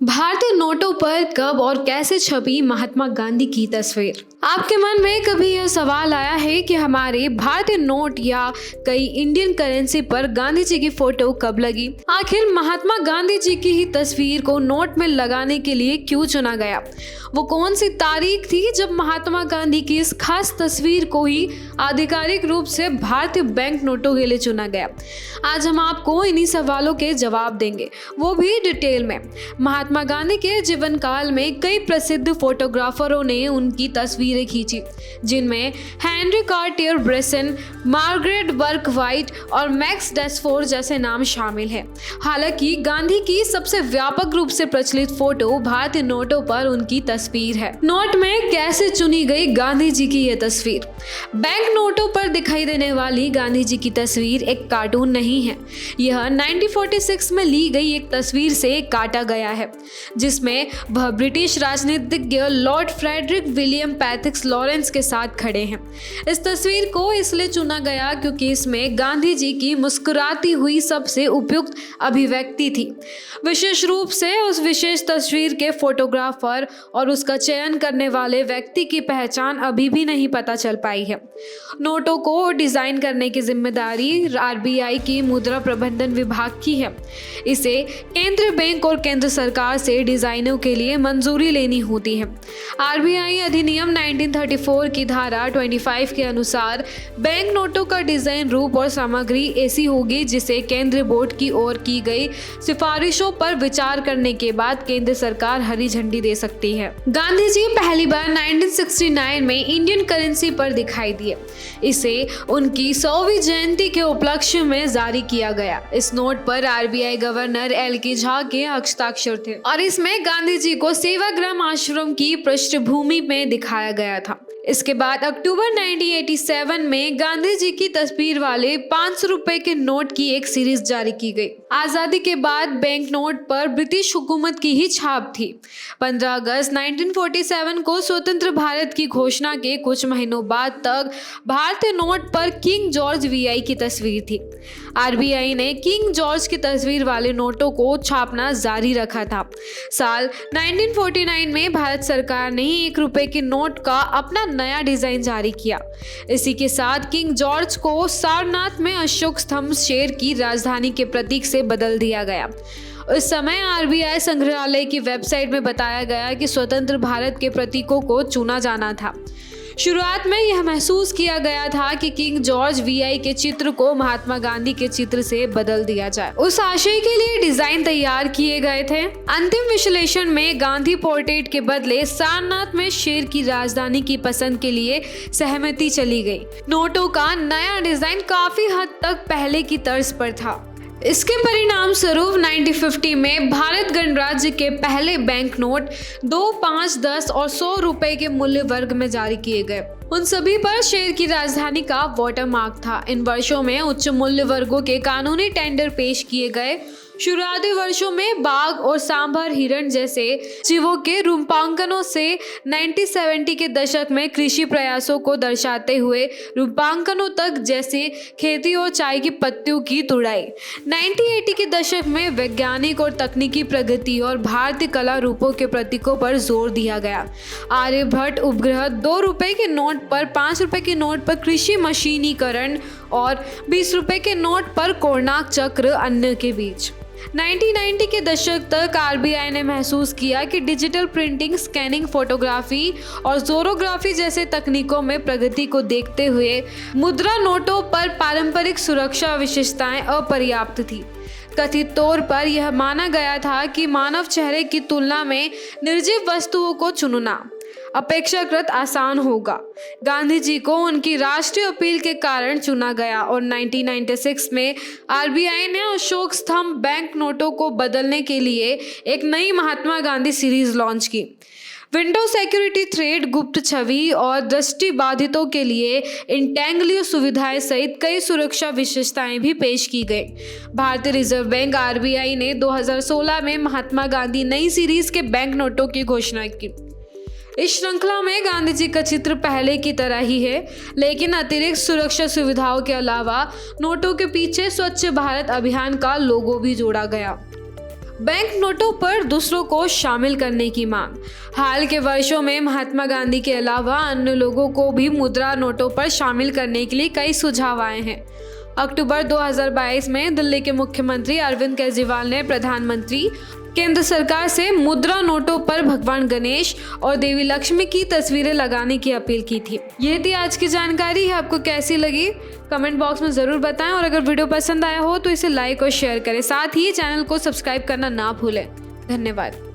भारतीय नोटों पर कब और कैसे छपी महात्मा गांधी की तस्वीर। आपके मन में कभी यह सवाल आया है कि हमारे भारतीय नोट या कई इंडियन करेंसी पर गांधी जी की फोटो कब लगी? आखिर महात्मा गांधी जी की ही तस्वीर को नोट में लगाने के लिए क्यों चुना गया? वो कौन सी तारीख थी जब महात्मा गांधी की इस खास तस्वीर को ही आधिकारिक रूप से भारतीय बैंक नोटों के लिए चुना गया? आज हम आपको इन्हीं सवालों के जवाब देंगे, वो भी डिटेल में। महात्मा गांधी के जीवन काल में कई प्रसिद्ध फोटोग्राफरों ने उनकी तस्वीरें खींची, जिनमें Henri Cartier Bresson, Margaret Bourke White और मैक्स डेस्फोर जैसे नाम शामिल हैं। हालांकि गांधी की सबसे व्यापक रूप से प्रचलित फोटो भारतीय नोटों पर उनकी तस्वीर है। नोट में कैसे चुनी गई गांधी जी की यह तस्वीर? बैंक नोटों पर दिखाई देने वाली गांधी जी की तस्वीर एक कार्टून नहीं है। यह 1946 में ली गई एक तस्वीर से काटा गया है, जिसमें वह ब्रिटिश राजनीतिज्ञ लॉर्ड फ्रेडरिक विलियम पैथिक्स लॉरेंस के साथ खड़े हैं। इस तस्वीर को इसलिए चुना गया क्योंकि इसमें गांधी जी की मुस्कुराती हुई सबसे उपयुक्त अभिव्यक्ति थी। विशेष रूप से उस विशेष तस्वीर के फोटोग्राफर और उसका चयन करने वाले व्यक्ति की पहचान अभी भी नहीं पता चल पाई है। नोटों को डिजाइन करने की जिम्मेदारी आरबीआई की मुद्रा प्रबंधन विभाग की है। इसे केंद्रीय बैंक और केंद्र सरकार से डिजाइनों के लिए मंजूरी लेनी होती है। आरबीआई अधिनियम 1934 की धारा 25 के अनुसार बैंक नोटों का डिजाइन, रूप और सामग्री ऐसी होगी जिसे केंद्रीय बोर्ड की ओर की गई सिफारिशों पर विचार करने के बाद केंद्र सरकार हरी झंडी दे सकती है। गांधी जी पहली बार 1969 में इंडियन करेंसी पर दिखाई दिए। इसे उनकी 100वीं जयंती के उपलक्ष्य में जारी किया गया। इस नोट पर आरबीआई गवर्नर एल.के. झा के हस्ताक्षर थे और इसमें गांधी जी को सेवाग्राम आश्रम की पृष्ठभूमि में दिखाया गया था। इसके बाद अक्टूबर 1987 में गांधी जी की तस्वीर वाले 500 रुपए के नोट की एक सीरीज जारी की गई। आजादी के बाद बैंक नोट पर ब्रिटिश हुकूमत की ही छाप थी। 15 अगस्त 1947 को स्वतंत्र भारत की घोषणा के कुछ महीनों बाद तक भारतीय नोट पर किंग जॉर्ज वीआई की तस्वीर थी। आरबीआई ने किंग जॉर्ज की तस्वीर वाले नोटों को छापना जारी रखा था। साल 1949 में भारत सरकार ने 1 रुपए के नोट का अपना नया डिजाइन जारी किया। इसी के साथ किंग जॉर्ज को सारनाथ में अशोक स्तंभ शेर की राजधानी के प्रतीक से बदल दिया गया। उस समय आरबीआई संग्रहालय की वेबसाइट में बताया गया कि स्वतंत्र भारत के प्रतीकों को चुना जाना था। शुरुआत में यह महसूस किया गया था कि किंग जॉर्ज वीआई के चित्र को महात्मा गांधी के चित्र से बदल दिया जाए। उस आशय के लिए डिजाइन तैयार किए गए थे। अंतिम विश्लेषण में गांधी पोर्ट्रेट के बदले सारनाथ में शेर की राजधानी की पसंद के लिए सहमति चली गई। नोटों का नया डिजाइन काफी हद तक पहले की तर्ज पर था। इसके परिणाम स्वरूप 1950 में भारत गणराज्य के पहले बैंक नोट 2, 5, 10 और 100 रुपए के मूल्य वर्ग में जारी किए गए। उन सभी पर शेर की राजधानी का वाटरमार्क था। इन वर्षों में उच्च मूल्य वर्गों के कानूनी टेंडर पेश किए गए। शुरुआती वर्षों में बाघ और सांभर हिरण जैसे जीवों के रूपांकनों से 1970 के दशक में कृषि प्रयासों को दर्शाते हुए रूपांकनों तक, जैसे खेती और चाय की पत्तियों की तुड़ाई। 1980 के दशक में वैज्ञानिक और तकनीकी प्रगति और भारतीय कला रूपों के प्रतीकों पर जोर दिया गया। आर्यभट्ट उपग्रह, 2 रुपए के नोट पर, 5 रुपए के नोट पर कृषि मशीनीकरण और 20 रुपए के नोट पर कोणार्क चक्र अन्य के बीच। 1990 के दशक तक आरबीआई ने महसूस किया कि डिजिटल प्रिंटिंग, स्कैनिंग, फोटोग्राफी और ज़ोरोग्राफी जैसे तकनीकों में प्रगति को देखते हुए मुद्रा नोटों पर पारंपरिक सुरक्षा विशेषताएं अपर्याप्त थी। कथित तौर पर यह माना गया था कि मानव चेहरे की तुलना में निर्जीव वस्तुओं को चुनना अपेक्षाकृत आसान होगा। गांधी जी को उनकी राष्ट्रीय अपील के कारण चुना गया और 1996 में आरबीआई ने अशोक स्तंभ बैंक नोटों को बदलने के लिए एक नई महात्मा गांधी सीरीज लॉन्च की। विंडो सिक्योरिटी थ्रेड, गुप्त छवि और दृष्टि बाधितों के लिए इंटेंगलियो सुविधाएं सहित कई सुरक्षा विशेषताएं भी पेश की गई। भारतीय रिजर्व बैंक आरबीआई ने 2016 में महात्मा गांधी नई सीरीज के बैंक नोटों की घोषणा की। इस श्रृंखला में गांधी जी का चित्र पहले की तरह ही है, लेकिन अतिरिक्त सुरक्षा सुविधाओं के अलावा नोटों के पीछे स्वच्छ भारत अभियान का लोगो भी जोड़ा गया। बैंक नोटों पर दूसरों को शामिल करने की मांग। हाल के वर्षों में महात्मा गांधी के अलावा अन्य लोगों को भी मुद्रा नोटों पर शामिल करने के लिए कई सुझाव आए हैं। अक्टूबर 2022 में दिल्ली के मुख्यमंत्री अरविंद केजरीवाल ने प्रधानमंत्री केंद्र सरकार से मुद्रा नोटों पर भगवान गणेश और देवी लक्ष्मी की तस्वीरें लगाने की अपील की थी। ये थी आज की जानकारी। है आपको कैसी लगी कमेंट बॉक्स में ज़रूर बताएं, और अगर वीडियो पसंद आया हो तो इसे लाइक और शेयर करें। साथ ही चैनल को सब्सक्राइब करना ना भूलें। धन्यवाद।